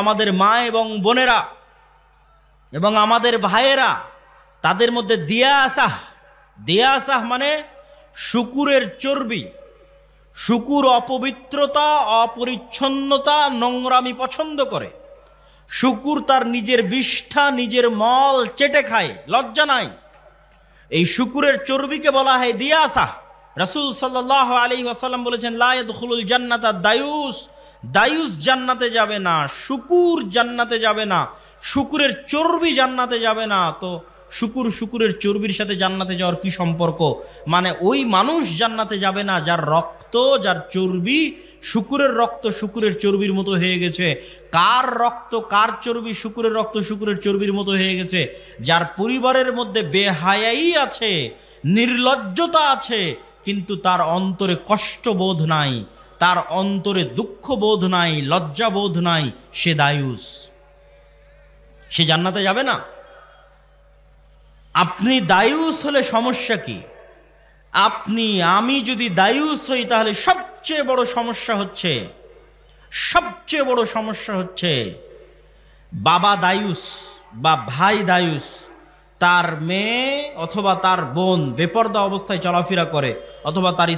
আমাদের মা এবং বোনেরা এবং আমাদের ভাইয়েরা তাদের মধ্যে দিয়াসাহ মানে শুকুরের চর্বি। শুকুর অপবিত্রতা, অপরিচ্ছন্নতা, নোংরামি পছন্দ করে। শুকুর তার নিজের বিষ্ঠা, নিজের মল চেটে খায়, লজ্জা নাই। এই শুকুরের চর্বিকে বলা হয় দিয়াসাহ। রাসূল সাল্লাল্লাহু আলাইহি ওয়াসাল্লাম বলেছেন, লা ইয়াদখুলুল জান্নাতা দায়ুস, দায়ুস জান্নাতে যাবে না, শুকুর জান্নাতে যাবে না, শুকুরের চর্বি জান্নাতে যাবে না। তো শুকুরের চর্বির সাথে জান্নাতে যাওয়ার কি সম্পর্ক? মানে ওই মানুষ জান্নাতে যাবে না যার রক্ত, যার চর্বি শুকুরের রক্ত শুকুরের চর্বির মতো হয়ে গেছে। কার রক্ত কার চর্বি শুকুরের রক্ত শুকুরের চর্বির মতো হয়ে গেছে? যার পরিবারের মধ্যে বেহায়াই আছে, নির্লজ্জতা আছে, কিন্তু তার অন্তরে কষ্টবোধ নাই, তার অন্তরে দুঃখবোধ নাই, লজ্জাবোধ নাই, সে দায়ুস, সে জান্নাতে যাবে না। আপনি দায়ুস হলে সমস্যা কি? আমি যদি দায়ুস হই তাহলে সবচেয়ে বড় সমস্যা হচ্ছে বাবা দায়ুস বা ভাই দায়ুস, তার মেয়ে অথবা তার বোন বেপরদা অবস্থায় চলাফেরা করে, অথবা তার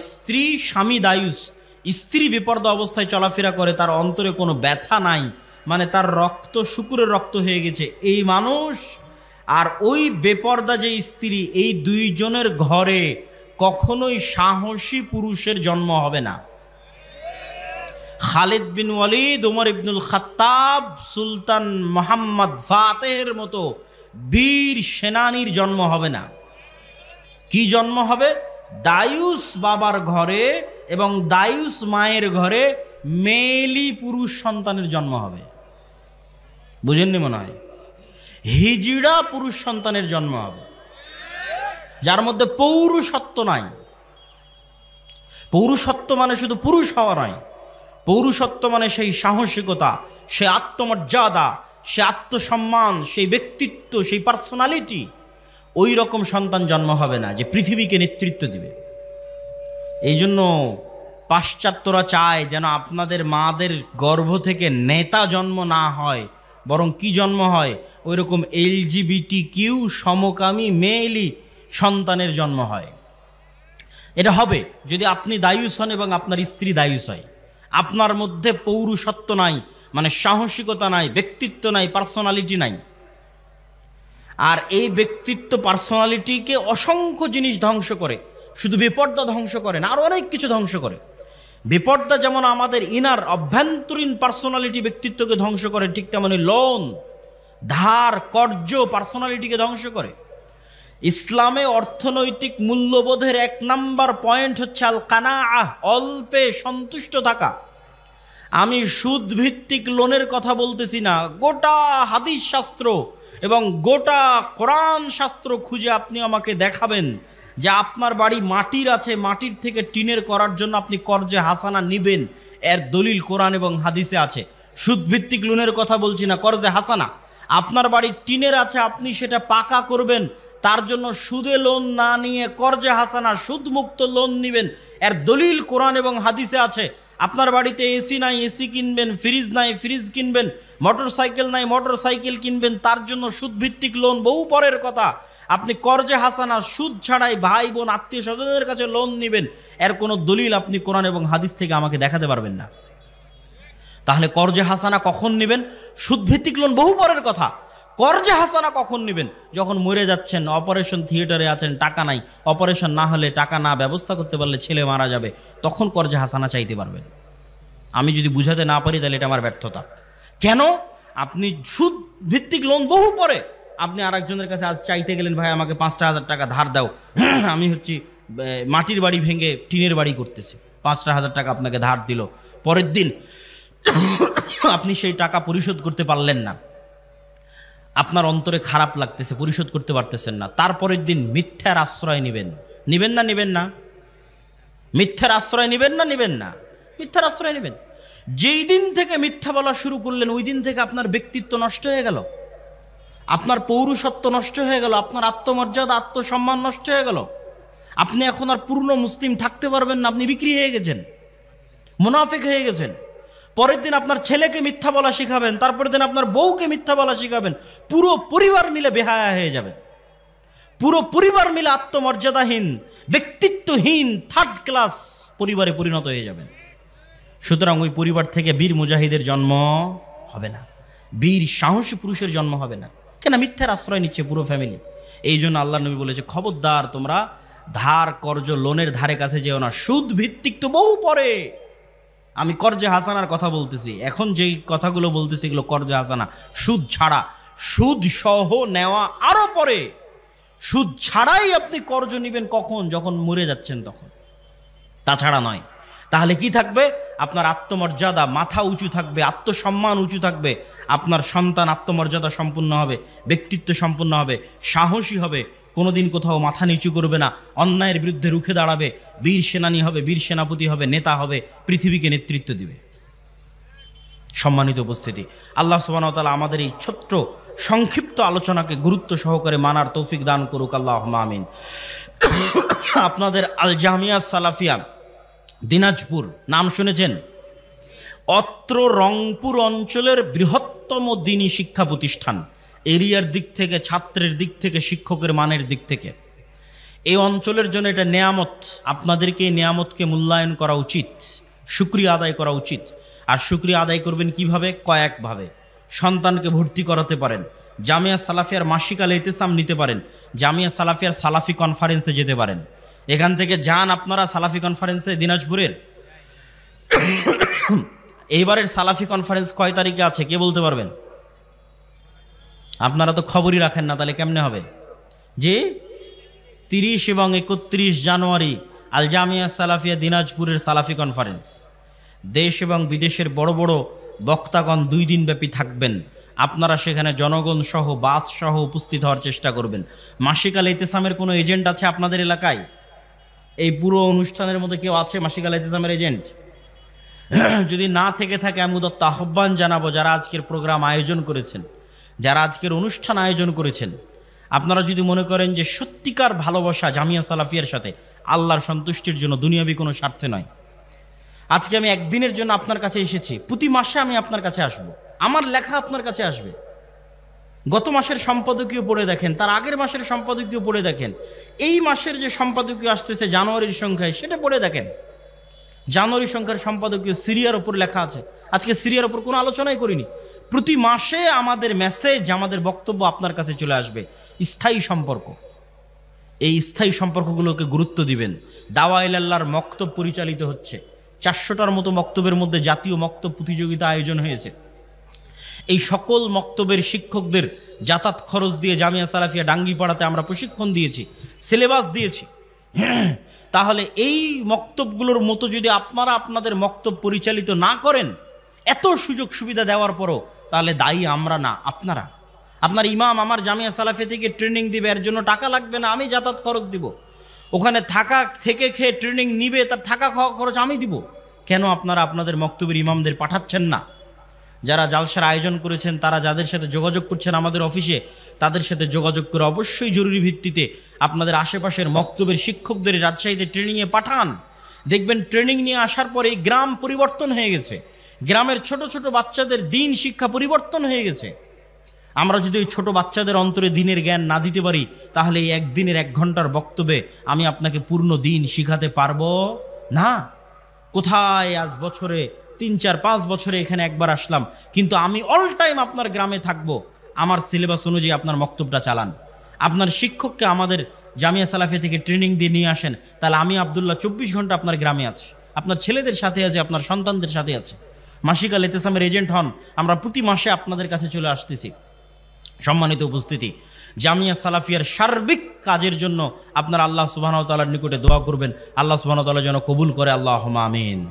স্বামী দায়ুস, স্ত্রী বেপরদা অবস্থায় চলাফেরা করে, তার অন্তরে কোনো ব্যথা নাই, মানে তার রক্ত শুকুরের রক্ত হয়ে গেছে। এই মানুষ আর ওই বেপরদা যে স্ত্রী, এই দুইজনের ঘরে কখনোই সাহসী পুরুষের জন্ম হবে না। খালিদ বিন ওয়ালিদ, ওমর ইবনুল খাত্তাব, সুলতান মোহাম্মদ ফাতেহের মতো বীর সেনানীর জন্ম হবে না। কি জন্ম হবে? দায়ুস বাবার ঘরে এবং দায়ুস মায়ের ঘরে মেয়েলি পুরুষ সন্তানের জন্ম হবে। বুঝেননি মনে হয়? হিজড়া পুরুষ সন্তানের জন্ম হবে, যার মধ্যে পৌরুষত্ব নাই। পৌরুষত্ব মানে শুধু পুরুষ হওয়া নয়, পৌরুষত্ব মানে সেই সাহসিকতা, সে আত্মমর্যাদা, সে আত্মসম্মান, সেই ব্যক্তিত্ব, সেই পার্সোনালিটি। ওই রকম সন্তান জন্ম হবে না যে পৃথিবীকে নেতৃত্ব দিবে। এই জন্য পাশ্চাত্যরা চায় যেন আপনাদের মাদের গর্ভ থেকে নেতা জন্ম না হয়, বরং কি জন্ম হয়? ওই রকম LGBTQ সমকামী মেয়েলি সন্তানের জন্ম হয়। এটা হবে যদি আপনি দায়ুস হন এবং আপনার স্ত্রী দায়ুস হয়। আপনার মধ্যে পৌরুষত্ব নাই, মানে সাহসিকতা নাই, ব্যক্তিত্ব নাই, পার্সোনালিটি নাই। আর এই ব্যক্তিত্ব পার্সোনালিটিকে অসংখ্য জিনিস ধ্বংস করে, শুধু বেপর্দা ধ্বংস করে না, আর অনেক কিছু ধ্বংস করে। বেপর্দা যেমন আমাদের ইনার অভ্যন্তরীণ পার্সোনালিটি ব্যক্তিত্বকে ধ্বংস করে, ঠিক তেমনি লোন, ধার, কর্জ পার্সোনালিটিকে ধ্বংস করে। ইসলামে অর্থনৈতিক মূল্যবোধের 1 নাম্বার পয়েন্ট হচ্ছে আল কানাআহ, অল্পে সন্তুষ্ট থাকা। আমি সুদ ভিত্তিক লোনের কথা বলতেছি না, গোটা হাদিস শাস্ত্র এবং গোটা কোরআন শাস্ত্র খুঁজে আপনি আমাকে দেখাবেন যে আপনার বাড়ি মাটির আছে, মাটির থেকে টিনের করার জন্য আপনি কর্জে হাসানা নিবেন, এর দলিল কোরআন এবং হাদিসে আছে। সুদ ভিত্তিক লোনের কথা বলছি না, কর্জে হাসানা। আপনার বাড়ি টিনের আছে, আপনি সেটা পাকা করবেন, তার জন্য সুদে লোন না নিয়ে কর্জে হাসানা সুদমুক্ত লোন নেবেন, এর দলিল কোরআন এবং হাদিসে আছে। আপনার বাড়িতে এসি নাই, এসি কিনবেন, ফ্রিজ নাই, ফ্রিজ কিনবেন, মোটরসাইকেল নাই, মোটরসাইকেল কিনবেন, তার জন্য সুদভিত্তিক লোন বহু পরের কথা। আপনি কর্জে হাসানা সুদ ছাড়াই ভাই বোন আত্মীয় স্বজনের কাছে লোন নেবেন, এর কোনো দলিল আপনি কোরআন এবং হাদিস থেকে আমাকে দেখাতে পারবেন না। তাহলে কর্জে হাসানা কখন নেবেন? সুদভিত্তিক লোন বহু পরের কথা। কর্জে হাসানা কখন নেবেন? যখন মরে যাচ্ছেন, অপারেশন থিয়েটারে আছেন, টাকা নাই, অপারেশন না হলে, টাকা না ব্যবস্থা করতে পারলে ছেলে মারা যাবে, তখন কর্জে হাসানা চাইতে পারবেন। আমি যদি বুঝাতে না পারি তাহলে এটা আমার ব্যর্থতা। কেন? আপনি সুদ ভিত্তিক লোন বহু পরে, আপনি আরেকজনের কাছে আজ চাইতে গেলেন, ভাই আমাকে 5,000 টাকা ধার দাও, আমি মাটির বাড়ি ভেঙে টিনের বাড়ি করতেছি, 5,000 টাকা আপনাকে ধার দিল। পরের দিন আপনি সেই টাকা পরিশোধ করতে পারলেন না, আপনার অন্তরে খারাপ লাগতেছে, পরিশোধ করতে পারতেছেন না। তারপরের দিন মিথ্যার আশ্রয় নেবেন না? মিথ্যার আশ্রয় নেবেন না? মিথ্যার আশ্রয় নেবেন। যেই দিন থেকে মিথ্যা বলা শুরু করলেন, ওই দিন থেকে আপনার ব্যক্তিত্ব নষ্ট হয়ে গেল, আপনার পৌরুষত্ব নষ্ট হয়ে গেল, আপনার আত্মমর্যাদা, আত্মসম্মান নষ্ট হয়ে গেল। আপনি এখন আর পূর্ণ মুসলিম থাকতে পারবেন না, আপনি বিক্রি হয়ে গেছেন, মুনাফিক হয়ে গেছেন। পরের দিন আপনার ছেলেকে মিথ্যা বলা শিখাবেন, তারপরের দিন আপনার বউকে মিথ্যা বলা শিখাবেন। পুরো পরিবার মিলে বেহায়া হয়ে যাবেন, পুরো পরিবার মিলে আত্মমর্যাদাহীন, ব্যক্তিত্বহীন, থার্ড ক্লাস পরিবারে পরিণত হয়ে যাবেন। সুতরাং ওই পরিবার থেকে বীর মুজাহিদের জন্ম হবে না, বীর সাহসী পুরুষের জন্ম হবে না। কেন? মিথ্যার আশ্রয় নিচ্ছে পুরো ফ্যামিলি। এই জন্য আল্লাহ নবী বলেছে, খবরদার তোমরা ধার কর্জ লোনের ধারে কাছে যেও না। সুদ ভিত্তিক তো বহু পরে, আমি কর্জে হাসানার কথা বলতেছি, এখন যেই কথাগুলো বলতেছি এগুলো কর্জে হাসানা, সুদ ছাড়া। সুদ সহ নেওয়া আরো পরে। সুদ ছাড়াই আপনি কর্জ নেবেন কখন? যখন মরে যাচ্ছেন তখন, তাছাড়া নয়। তাহলে কি থাকবে? আপনার আত্মমর্যাদা, মাথা উঁচু থাকবে, আত্মসম্মান উঁচু থাকবে, আপনার সন্তান আত্মমর্যাদা সম্পূর্ণ হবে, ব্যক্তিত্ব সম্পূর্ণ হবে, সাহসী হবে, কোনোদিন কোথাও মাথা নিচু করবে না, অন্যায়ের বিরুদ্ধে রুখে দাঁড়াবে, বীর সেনানী হবে, বীর সেনাপতি হবে, নেতা হবে, পৃথিবীকে নেতৃত্ব দিবে। সম্মানিত উপস্থিতি, আল্লাহ সুবহানাহু ওয়া তাআলা আমাদের এই ছোট্ট সংক্ষিপ্ত আলোচনাকে গুরুত্ব সহকারে মানার তৌফিক দান করুক, আল্লাহুম্মা আমিন। আপনাদের আল জামিয়া সালাফিয়া দিনাজপুর নাম শুনেছেন? অত্র রংপুর অঞ্চলের বৃহত্তম দ্বীনী শিক্ষা প্রতিষ্ঠান, এরিয়ার দিক থেকে, ছাত্রের দিক থেকে, শিক্ষকের মানের দিক থেকে। এই অঞ্চলের জন্য এটা নেয়ামত। আপনাদেরকে এই নেয়ামতকে মূল্যায়ন করা উচিত, শুকরিয়া আদায় করা উচিত। আর শুকরিয়া আদায় করবেন কিভাবে? কয়েকভাবে। সন্তানকে ভর্তি করাতে পারেন, জামিয়া সালাফিয়ার মাসিক আল ইতিসাম নিতে পারেন, জামিয়া সালাফিয়ার সালাফি কনফারেন্সে যেতে পারেন। এখান থেকে যান আপনারা সালাফি কনফারেন্সে দিনাজপুরের। এইবারের সালাফি কনফারেন্স কয় তারিখে আছে কে বলতে পারবেন? আপনারা তো খবরই রাখেন না, তাহলে কেমনে হবে? যে 30 এবং 31 জানুয়ারি আল জামিয়া সালাফিয়া দিনাজপুরের সালাফি কনফারেন্স। দেশ এবং বিদেশের বড় বড় বক্তাগণ 2 দিন ব্যাপী থাকবেন। আপনারা সেখানে জনগণ সহ, বাস সহ উপস্থিত হওয়ার চেষ্টা করবেন। মাসিক আল ইতিসামের কোনো এজেন্ট আছে আপনাদের এলাকায়? এই পুরো অনুষ্ঠানের মধ্যে কেউ আছে মাসিক আল ইতিসামের এজেন্ট? যদি না থেকে থাকে, আমি উদাত্ত আহ্বান জানাবো, যারা আজকের প্রোগ্রাম আয়োজন করেছেন, যারা আজকের অনুষ্ঠান আয়োজন করেছেন, আপনারা যদি মনে করেন যে সত্যিকার ভালোবাসা জামিয়া সালাফিয়ার সাথে, আল্লাহর সন্তুষ্টির জন্য, দুনিয়াবি কোনো স্বার্থে নয়। আজকে আমি একদিনের জন্য আপনার কাছে এসেছি, প্রতি মাসে আমি আপনার কাছে আসব, আমার লেখা আপনার কাছে আসবে। গত মাসের সম্পাদকীয় পড়ে দেখেন, তার আগের মাসের সম্পাদকীয় পড়ে দেখেন, এই মাসের যে সম্পাদকীয় আসতেছে জানুয়ারির সংখ্যায়, সেটা পড়ে দেখেন। জানুয়ারি সংখ্যার সম্পাদকীয় সিরিয়ার ওপর লেখা আছে। আজকে সিরিয়ার ওপর কোনো আলোচনাই করিনি। প্রতি মাসে আমাদের মেসেজ, আমাদের বক্তব্য আপনার কাছে চলে আসবে। স্থায়ী সম্পর্ক, এই স্থায়ী সম্পর্কগুলোকে গুরুত্ব দিবেন। দাওয়া ইলাল্লাহর মক্তব পরিচালিত হচ্ছে। 400টার মতো মক্তবের মধ্যে জাতীয় মক্তব প্রতিযোগিতা আয়োজন হয়েছে। এই সকল মক্তবের শিক্ষকদের যাতায়াত খরচ দিয়ে জামিয়া সালাফিয়া ডাঙ্গিপাড়াতে আমরা প্রশিক্ষণ দিয়েছি, সিলেবাস দিয়েছি। তাহলে এই মক্তবগুলোর মতো যদি আপনারা আপনাদের মক্তব পরিচালিত না করেন, এত সুযোগ সুবিধা দেওয়ার পরও, তাহলে দায়ী আমরা না, আপনারা। আপনার ইমাম আমার জামিয়া সালাফিয়া থেকে ট্রেনিং দিবে, এর জন্য টাকা লাগবে না, আমি যাতায়াত খরচ দিব। ওখানে থাকা থেকে খেয়ে ট্রেনিং নিবে, তার থাকা খাওয়া খরচ আমি দিব। কেন আপনারা আপনাদের মক্তবের ইমামদের পাঠাচ্ছেন না? যারা জালসার আয়োজন করেছেন, তারা যাদের সাথে যোগাযোগ করছেন আমাদের অফিসে, তাদের সাথে যোগাযোগ করে অবশ্যই জরুরি ভিত্তিতে আপনাদের আশেপাশের মক্তবের শিক্ষকদের রাজশাহীতে ট্রেনিংয়ে পাঠান। দেখবেন ট্রেনিং নিয়ে আসার পরে গ্রাম পরিবর্তন হয়ে গেছে, গ্রামের ছোট ছোট বাচ্চাদের দিন শিক্ষা পরিবর্তন হয়ে গেছে। আমরা যদি ওই ছোট বাচ্চাদের অন্তরে দিনের জ্ঞান না দিতে পারি, তাহলে এই একদিনের 1 ঘন্টার বক্তব্যে আমি আপনাকে পূর্ণ দিন শিখাতে পারবো না। কোথায় আজ বছরে 3, 4, 5 বছরে এখানে একবার আসলাম, কিন্তু আমি অল টাইম আপনার গ্রামে থাকবো। আমার সিলেবাস অনুযায়ী আপনার বক্তব্যটা চালান। আপনার শিক্ষককে আমাদের জামিয়া সালাফিয়া থেকে ট্রেনিং দিয়ে নিয়ে আসেন, তাহলে আমি আব্দুল্লাহ 24 ঘন্টা আপনার গ্রামে আছি, আপনার ছেলেদের সাথে আছে, আপনার সন্তানদের সাথে আছে। মাসিক আল ইতিসামের এজেন্ট হন, আমরা প্রতি মাসে আপনাদের কাছে চলে আসতেছি। সম্মানিত উপস্থিতি, জামিয়া সালাফিয়ার সার্বিক কাজের জন্য আপনারা আল্লাহ সুবহানাহু ওয়া তাআলার নিকটে দোয়া করবেন, আল্লাহ সুবহানাহু ওয়া তাআলা যেন কবুল করে, আল্লাহুম্মা আমিন।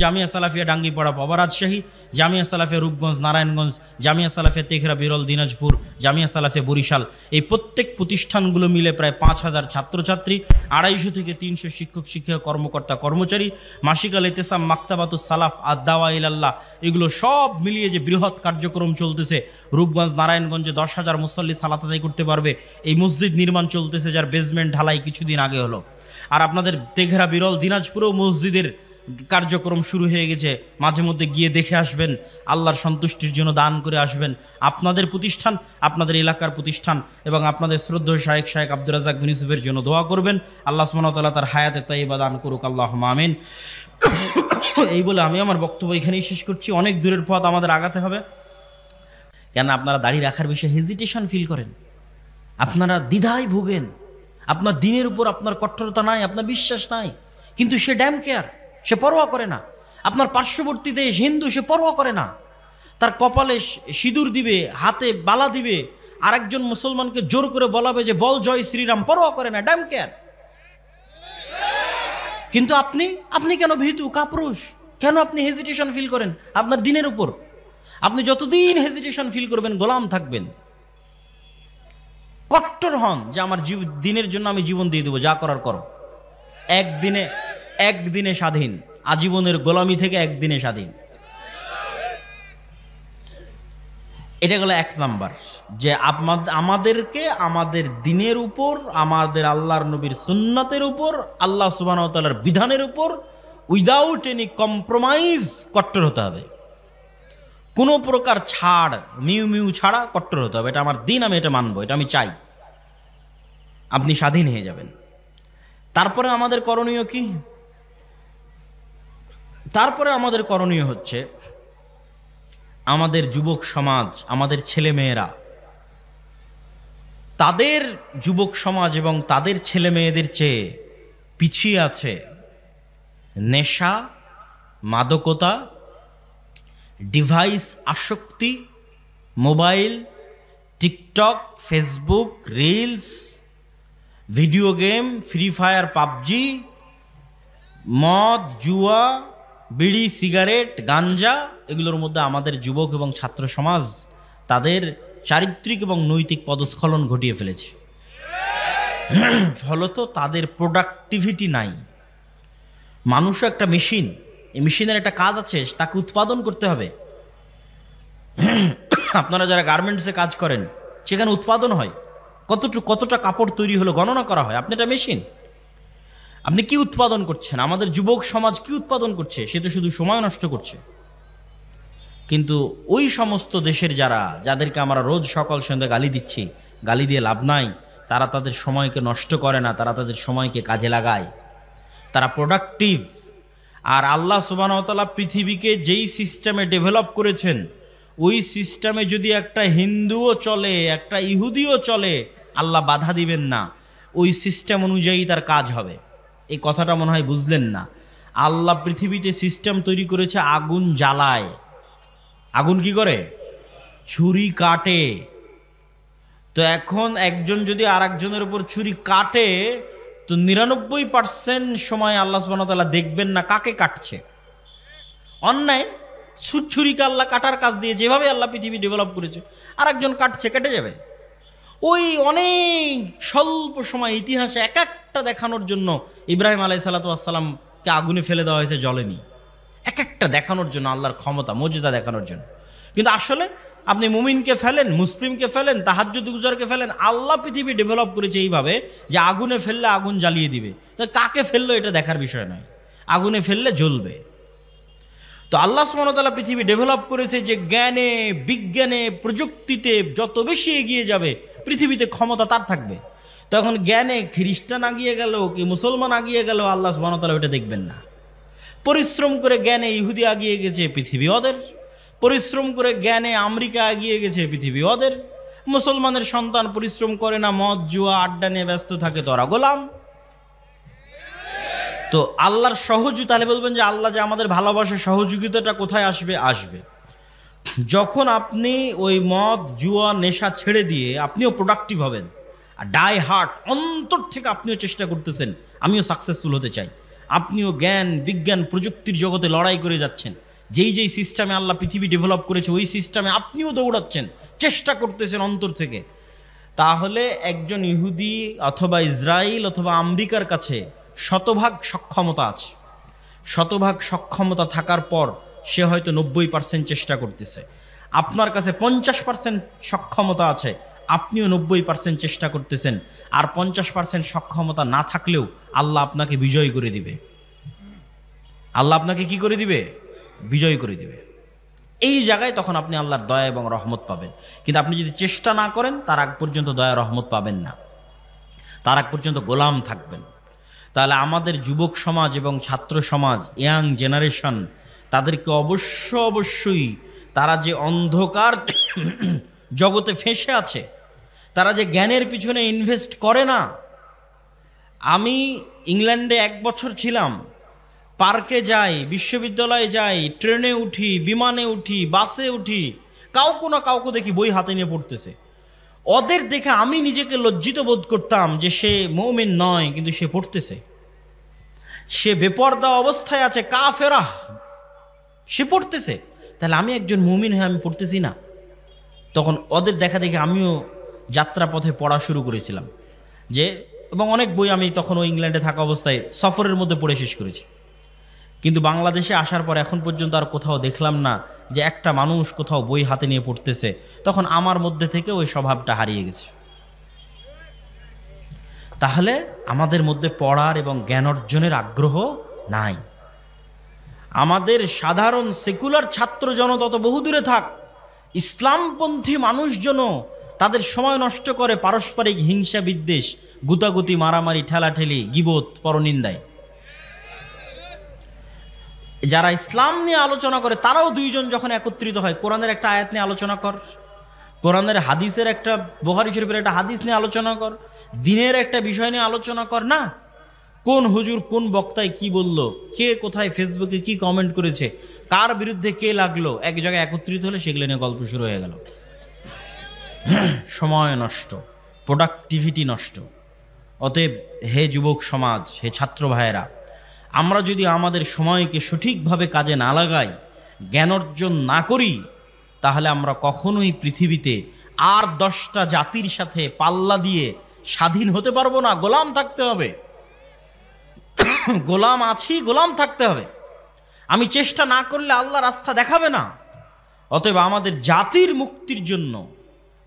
জামিয়া সালাফিয়া ডাঙ্গিপাড়া পাবা রাজশাহী, জামিয়া সালাফিয়া রূপগঞ্জ নারায়ণগঞ্জ, জামিয়া সালাফিয়া তেঘরা বিরল দিনাজপুর, জামিয়া সালাফিয়া বরিশাল, এই প্রত্যেক প্রতিষ্ঠানগুলো মিলে প্রায় 5000 ছাত্রছাত্রী, 250 থেকে 300 শিক্ষক শিক্ষিকা, কর্মকর্তা কর্মচারী। মাসিক আল ইতিসাম, মাকতাবাতুস সালাফ, আদ-দাওয়া ইলাল্লাহ, এগুলো সব মিলিয়ে যে বৃহৎ কার্যক্রম চলতেছে। রূপগঞ্জ নারায়ণগঞ্জে 10,000 মুসল্লি সালাত আদায় করতে পারবে। এই মসজিদ নির্মাণ চলতেছে, যার বেসমেন্ট ঢালাই কিছুদিন আগে হলো। আর আপনাদের তেঘরা বিরল দিনাজপুরেও মসজিদের কার্যক্রম শুরু হয়ে গেছে, মাঝে মধ্যে গিয়ে দেখে আসবেন, আল্লাহর সন্তুষ্টির জন্য দান করে আসবেন। আপনাদের প্রতিষ্ঠান, আপনাদের এলাকার প্রতিষ্ঠান এবং আপনাদের শ্রদ্ধেয় শায়েখ আব্দুর রাজ্জাক বিন ইউসুফের জন্য দোয়া করবেন। আল্লাহ সুবহানাহু ওয়া তাআলা তার হায়াতে তাইয়্যিবা দান করুক, আল্লাহুম্মা আমিন। এই বলে আমি আমার বক্তব্য এখানেই শেষ করছি। অনেক দূরের পথ আমাদের আগাতে হবে। কেন আপনারা দাড়ি রাখার বিষয়ে হেজিটেশন ফিল করেন, আপনারা দ্বিধায় ভোগেন, আপনার দিনের উপর আপনার কঠোরতা নাই, আপনার বিশ্বাস নাই, কিন্তু সে ড্যাম কেয়ার, সে পরোয়া করে না। আপনার পার্শ্ববর্তী দেশ হিন্দু, সে পরোয়া করে না, তার কপালে সিঁদুর দিবে, হাতে বালা দিবে, আরেকজন মুসলমানকে জোর করে বলাবে যে বল জয় শ্রীরাম, পরোয়া করে না, ড্যাম কেয়ার। কিন্তু আপনি কেন ভীতু কাপুরুষ, কেন আপনি হেজিটেশন ফিল করেন আপনার দিনের উপর? আপনি যতদিন হেজিটেশন ফিল করবেন গোলাম থাকবেন। কট্টর হন যে আমার দিনের জন্য আমি জীবন দিয়ে দেবো, যা করার করো। একদিনে স্বাধীন, আজীবনের গোলামি থেকে একদিনে স্বাধীন। এটা গেল এক নাম্বার, যে আমাদেরকে আমাদের দিনের উপর, আমাদের আল্লাহর নবীর সুন্নাতের উপর, আল্লাহ সুবহানাহু ওয়া তাআলার বিধানের উপর উইদাউট এনি কম্প্রোমাইজ কট্টর হতে হবে। কোনো প্রকার ছাড়, মিউ ছাড়া কট্টর হতে হবে। এটা আমার দিন, আমি এটা মানবো, এটা আমি চাই। আপনি স্বাধীন হয়ে যাবেন। তারপরে আমাদের করণীয় কি? তারপরে আমাদের করণীয় হচ্ছে আমাদের যুবক সমাজ, আমাদের ছেলে মেয়েরা, তাদের যুবক সমাজ এবং তাদের ছেলে মেয়েদের চেয়ে পিছিয়ে আছে নেশা, মাদকতা, ডিভাইস আসক্তি, mobile, TikTok, Facebook, reels, video game, free fire, PUBG, মদ, জুয়া, বিড়ি, সিগারেট, গাঞ্জা, এগুলোর মধ্যে আমাদের যুবক এবং ছাত্র সমাজ তাদের চারিত্রিক এবং নৈতিক পদস্খলন ঘটিয়ে ফেলেছে। ফলত তাদের প্রোডাক্টিভিটি নাই। মানুষও একটা মেশিন, এই মেশিনের একটা কাজ আছে, তাকে উৎপাদন করতে হবে। আপনারা যারা গার্মেন্টসে কাজ করেন, সেখানে উৎপাদন হয়, কতটা কাপড় তৈরি হলো গণনা করা হয়। আপনি একটা মেশিন, আপনি কি উৎপাদন করছেন? আমাদের যুবক সমাজ কি উৎপাদন করছে? সে তো শুধু সময় নষ্ট করছে। কিন্তু ওই সমস্ত দেশের যাদেরকে আমরা রোজ সকাল সন্ধ্যা গালি দিচ্ছি, গালি দিয়ে লাভ নাই, তারা তাদের সময়কে নষ্ট করে না, তারা তাদের সময়কে কাজে লাগায়, তারা প্রোডাক্টিভ। আর আল্লাহ সুবহানাহু ওয়া তাআলা পৃথিবীকে যেই সিস্টেমে ডেভেলপ করেছেন, ওই সিস্টেমে যদি একটা হিন্দুও চলে, একটা ইহুদিও চলে, আল্লাহ বাধা দিবেন না, ওই সিস্টেম অনুযায়ী তার কাজ হবে। এই কথাটা মনে হয় বুঝলেন না। আল্লাহ পৃথিবীতে সিস্টেম তৈরি করেছে আগুন জ্বালায়। আগুন কি করে? ছুরি কাটে। তো এখন একজন যদি আর একজনের উপর ছুরি কাটে, তো 99% সময় আল্লাহ সুবহানাহু ওয়া তাআলা দেখবেন না কাকে কাটছে। অন্যায় ছুরিকে আল্লাহ কাটার কাজ দিয়ে, যেভাবে আল্লাহ পৃথিবী ডেভেলপ করেছে, আর একজন কাটছে, কেটে যাবে। ওই অনেক স্বল্প সময় ইতিহাসে এক একটা দেখানোর জন্য ইব্রাহিম আলাইহিস সালাতু ওয়াস সালামকে আগুনে ফেলে দেওয়া হয়েছে, জ্বলেনি। এক একটা দেখানোর জন্য, আল্লাহর ক্ষমতা, মুজিজা দেখানোর জন্য। কিন্তু আসলে আপনি মুমিনকে ফেলেন, মুসলিমকে ফেলেন, তাহাজ্জুদ গুজারকে ফেলেন, আল্লাহ পৃথিবী ডেভেলপ করেছে এইভাবে যে আগুনে ফেললে আগুন জ্বালিয়ে দিবে। কাকে ফেললো এটা দেখার বিষয় নয়, আগুনে ফেললে জ্বলবে। তো আল্লাহ সুবহানাহু ওয়া তাআলা পৃথিবী ডেভেলপ করেছে যে জ্ঞানে, বিজ্ঞানে, প্রযুক্তিতে যত বেশি এগিয়ে যাবে, পৃথিবীতে ক্ষমতা তার থাকবে। তখন জ্ঞানে খ্রিস্টান আগিয়ে গেল কি মুসলমান আগিয়ে গেল, আল্লাহ সুবহানাহু ওয়া তাআলা ওটা দেখবেন না। পরিশ্রম করে জ্ঞানে ইহুদি আগিয়ে গেছে, পৃথিবী ওদের। পরিশ্রম করে জ্ঞানে আমেরিকা এগিয়ে গেছে, পৃথিবী ওদের। মুসলমানের সন্তান পরিশ্রম করে না, মদ জুয়া আড্ডা নিয়ে ব্যস্ত থাকে, তো ওরা গোলাম। তো আল্লাহর সহযোগিতা, তাহলে বলবেন যে আল্লাহ যে আমাদের ভালোবাসে, সহযোগিতাটা কোথায় আসবে? আসবে যখন আপনি ওই মদ জুয়া নেশা ছেড়ে দিয়ে আপনিও প্রোডাক্টিভ হবেন, আর ডাই হার্ট অন্তর থেকে আপনিও চেষ্টা করতেছেন আমিও সাকসেসফুল হতে চাই, আপনিও জ্ঞান বিজ্ঞান প্রযুক্তির জগতে লড়াই করে যাচ্ছেন, যেই সিস্টেমে আল্লাহ পৃথিবী ডেভেলপ করেছে ওই সিস্টেমে আপনিও দৌড়াচ্ছেন, চেষ্টা করতেছেন অন্তর থেকে, তাহলে একজন ইহুদি অথবা ইসরায়েল অথবা আমেরিকার কাছে শতভাগ সক্ষমতা আছে। শতভাগ সক্ষমতা থাকার পর সে হয়তো 90% চেষ্টা করতেছে। আপনার কাছে 50% সক্ষমতা আছে, আপনিও 90% চেষ্টা করতেছেন। আর 50% সক্ষমতা না থাকলেও আল্লাহ আপনাকে বিজয় করে দিবে। আল্লাহ আপনাকে কি করে দিবে? বিজয় করে দিবে। এই জায়গায় তখন আপনি আল্লাহর দয়া এবং রহমত পাবেন। কিন্তু আপনি যদি চেষ্টা না করেন, তার আগ পর্যন্ত দয়া রহমত পাবেন না, তার আগ পর্যন্ত গোলাম থাকবেন। তাহলে আমাদের যুবক সমাজ এবং ছাত্র সমাজ, ইয়াং জেনারেশন, তাদেরকে অবশ্যই তারা যে অন্ধকার জগতে ফেঁসে আছে, তারা যে জ্ঞানের পিছনে ইনভেস্ট করে না। আমি ইংল্যান্ডে 1 বছর ছিলাম, পার্কে যাই, বিশ্ববিদ্যালয়ে যাই, ট্রেনে উঠি, বিমানে উঠি, বাসে উঠি, কাউকে দেখি বই হাতে নিয়ে পড়তেছে। ওদের দেখে আমি নিজেকে লজ্জিত বোধ করতাম যে সে মুমিন নয়, কিন্তু সে পড়তেছে, সে বেপরদা অবস্থায় আছে, কাফেরা, সে পড়তেছে। তাহলে আমি একজন মুমিন হয়ে আমি পড়তেছি না? তখন ওদের দেখা দেখে আমিও যাত্রাপথে পড়া শুরু করেছিলাম এবং অনেক বই আমি তখন ওই ইংল্যান্ডে থাকা অবস্থায় সফরের মধ্যে পড়ে শেষ করেছি। কিন্তু বাংলাদেশে আসার পর এখন পর্যন্ত আর কোথাও দেখলাম না যে একটা মানুষ কোথাও বই হাতে নিয়ে পড়তেছে। তখন আমার মধ্যে থেকে ওই স্বভাবটা হারিয়ে গেছে। তাহলে আমাদের মধ্যে পড়ার এবং জ্ঞান অর্জনের আগ্রহ নাই। আমাদের সাধারণ সেকুলার ছাত্র জনতা তো বহুদূরে থাক, ইসলামপন্থী মানুষজন তাদের সময় নষ্ট করে পারস্পরিক হিংসা বিদ্বেষ, গুতাগুতি, মারামারি, ঠেলাঠেলি, গীবত, পরনিন্দায়। যারা ইসলাম নিয়ে আলোচনা করে তারাও 2 জন যখন একত্রিত হয়, কোরআনের একটা আয়াত নিয়ে আলোচনা কর, কোরআনের হাদিসের একটা, বুখারী শরীফের একটা হাদিস নিয়ে আলোচনা কর, দিনের একটা বিষয় নিয়ে আলোচনা কর না। কোন হুজুর কোন বক্তায় কি বলল, কে কোথায় ফেসবুকে কি কমেন্ট করেছে, কার বিরুদ্ধে কে লাগলো, এক জায়গায় একত্রিত হলে সেগুলো নিয়ে গল্প শুরু হয়ে গেল। সময় নষ্ট, প্রোডাক্টিভিটি নষ্ট। অতএব হে যুবক সমাজ, হে ছাত্র ভাইয়েরা, আমরা যদি আমাদের সময়কে সঠিকভাবে কাজে না লাগাই, জ্ঞান অর্জন না করি, তাহলে আমরা কখনোই পৃথিবীতে আর 10টা জাতির সাথে পাল্লা দিয়ে স্বাধীন হতে পারবো না। গোলাম থাকতে হবে, গোলাম আছি, গোলাম থাকতে হবে। আমি চেষ্টা না করলে আল্লাহ রাস্তা দেখাবে না। অতএব আমাদের জাতির মুক্তির জন্য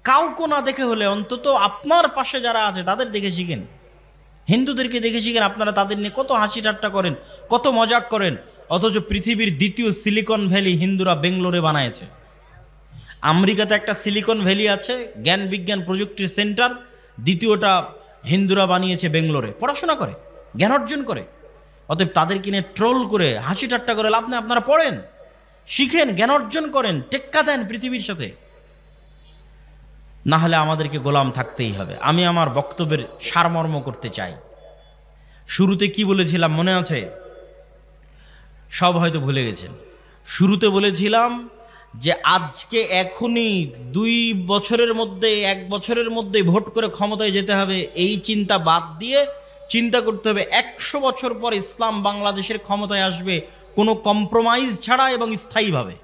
কাউকে না দেখে হলে অন্তত আপনার পাশে যারা আছে তাদের দেখে শিখেন। হিন্দুদেরকে দেখে শিখেন, আপনারা তাদের নিয়ে কত হাসি ঠাট্টা করেন, কত মজাক করেন, অথচ পৃথিবীর 2য় সিলিকন ভ্যালি হিন্দুরা বেঙ্গলোরে বানায়েছে। আমেরিকাতে একটা সিলিকন ভ্যালি আছে, জ্ঞান বিজ্ঞান প্রযুক্তির সেন্টার, 2য়টা হিন্দুরা বানিয়েছে বেঙ্গলোরে, পড়াশোনা করে, জ্ঞান অর্জন করে। অতএব তাদেরকে নিয়ে ট্রোল করে হাসি ঠাট্টা করে লাভ নেই। আপনারা পড়েন, শিখেন, জ্ঞান অর্জন করেন, টেক্কা দেন পৃথিবীর সাথে, না হলে আমাদেরকে গোলাম থাকতেই হবে। আমি আমার বক্তব্যের সারমর্ম করতে চাই। শুরুতে কি বলেছিলাম মনে আছে? সব হয়তো ভুলে গেছেন। শুরুতে বলেছিলাম যে আজকে এখনই 2 বছরের মধ্যে, 1 বছরের মধ্যে ভোট করে ক্ষমতায় যেতে হবে, এই চিন্তা বাদ দিয়ে চিন্তা করতে হবে 100 বছর পর ইসলাম বাংলাদেশের ক্ষমতায় আসবে, কোনো কম্প্রোমাইজ ছাড়া এবং স্থায়ীভাবে।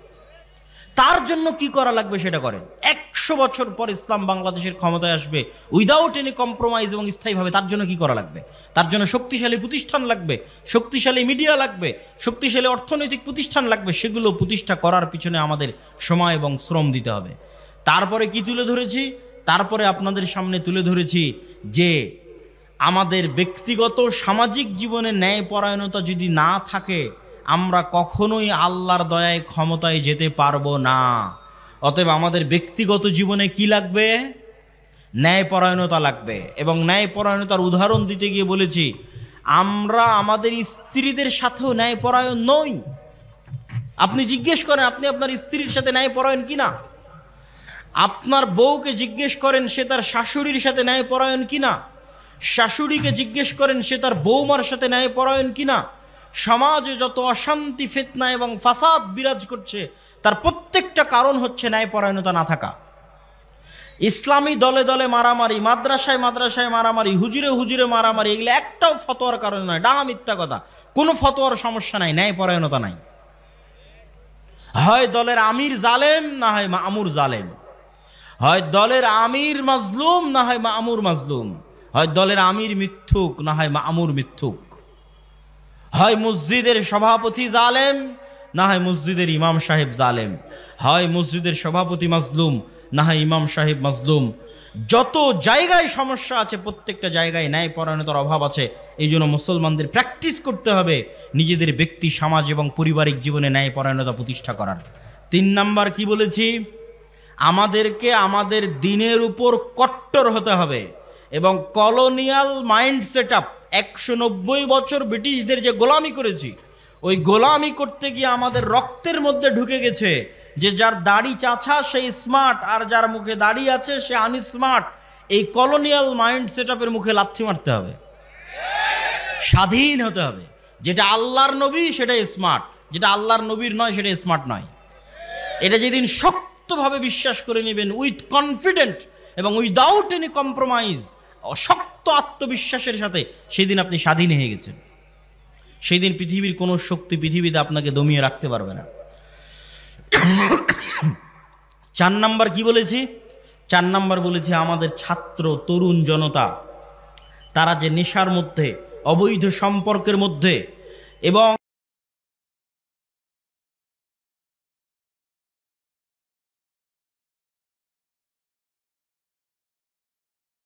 তার জন্য কি করা লাগবে সেটা করেন। 100 বছর পর ইসলাম বাংলাদেশের ক্ষমতায় আসবে উইদাউট এনি কম্প্রোমাইজ এবং স্থায়ীভাবে। তার জন্য কি করা লাগবে? তার জন্য শক্তিশালী প্রতিষ্ঠান লাগবে, শক্তিশালী মিডিয়া লাগবে, শক্তিশালী অর্থনৈতিক প্রতিষ্ঠান লাগবে। সেগুলো প্রতিষ্ঠা করার পিছনে আমাদের সময় এবং শ্রম দিতে হবে। তারপরে কি তুলে ধরেছি? তারপরে আপনাদের সামনে তুলে ধরেছি যে আমাদের ব্যক্তিগত সামাজিক জীবনে ন্যায়পরায়ণতা যদি না থাকে, আমরা কখনোই আল্লাহর দয়ায় ক্ষমতায় যেতে পারবো না। অতএব আমাদের ব্যক্তিগত জীবনে কি লাগবে? ন্যায়পরায়ণতা লাগবে। এবং ন্যায়পরায়ণতার উদাহরণ দিতে গিয়ে বলেছি, আমরা আমাদের স্ত্রীদের সাথেও ন্যায়পরায়ণ নই। আপনি জিজ্ঞেস করেন আপনি আপনার স্ত্রীর সাথে ন্যায়পরায়ণ কিনা। আপনার বউকে জিজ্ঞেস করেন সে তার শাশুড়ির সাথে ন্যায়পরায়ণ কিনা। শাশুড়িকে জিজ্ঞেস করেন সে তার বৌমার সাথে ন্যায়পরায়ণ কিনা। সমাজে যত অশান্তি, ফিতনা এবং ফাসাদ বিরাজ করছে, তার প্রত্যেকটা কারণ হচ্ছে ন্যায়পরায়ণতা না থাকা। ইসলামী দলে দলে মারামারি, মাদ্রাসায় মাদ্রাসায় মারামারি, হুজুরে হুজুরে মারামারি, এগুলো একটাও ফতোয়ার কারণে নয়, ডাহা মিথ্যা কথা। কোনো ফতোয়ার সমস্যা নাই, ন্যায়পরায়ণতা নাই। হয় দলের আমির জালেম, না হয় মামুর জালেম। হয় দলের আমির মাজলুম, না হয় মামুর মাজলুম। হয় দলের আমির মিথ্যুক, না হয় মামুর মিথ্যুক। হয় মসজিদের সভাপতি জালেম, না হয় মসজিদের ইমাম সাহেব জালেম। হয় মসজিদের সভাপতি মাজলুম, না হয় ইমাম সাহেব মাজলুম। যত জায়গায় সমস্যা আছে প্রত্যেকটা জায়গায় ন্যায়পরায়ণতার অভাব আছে। এই জন্য মুসলমানদের প্র্যাকটিস করতে হবে নিজেদের ব্যক্তি, সমাজ এবং পারিবারিক জীবনে ন্যায়পরায়ণতা প্রতিষ্ঠা করার। 3 নাম্বার কি বলেছি? আমাদেরকে আমাদের দিনের উপর কট্টর হতে হবে এবং কলোনিয়াল মাইন্ড সেট আপ, 190 বছর ব্রিটিশদের যে গোলামি করেছি, ওই গোলামি করতে গিয়ে আমাদের রক্তের মধ্যে ঢুকে গেছে যে যার দাড়ি চাছা সে স্মার্ট, আর যার মুখে দাড়ি আছে সে আনস্মার্ট। এই কলোনিয়াল মাইন্ড সেট আপের মুখে লাথি মারতে হবে, স্বাধীন হতে হবে। যেটা আল্লাহর নবী সেটা স্মার্ট, যেটা আল্লাহর নবীর নয় সেটা স্মার্ট নয়। এটা যেদিন শক্তভাবে বিশ্বাস করে নেবেন উইথ কনফিডেন্ট এবং উইদাউট এনি কম্প্রোমাইজ, শক্ত আত্মবিশ্বাসের সাথে, সেদিন আপনি স্বাধীন হয়ে গেছেন। সেই দিন পৃথিবীর কোনো শক্তি পৃথিবীতে আপনাকে দমিয়ে রাখতে পারবে না। 4 নাম্বার কি বলেছি? 4 নাম্বার বলেছি আমাদের ছাত্র তরুণ জনতা, তারা যে নেশার মধ্যে, অবৈধ সম্পর্কের মধ্যে এবং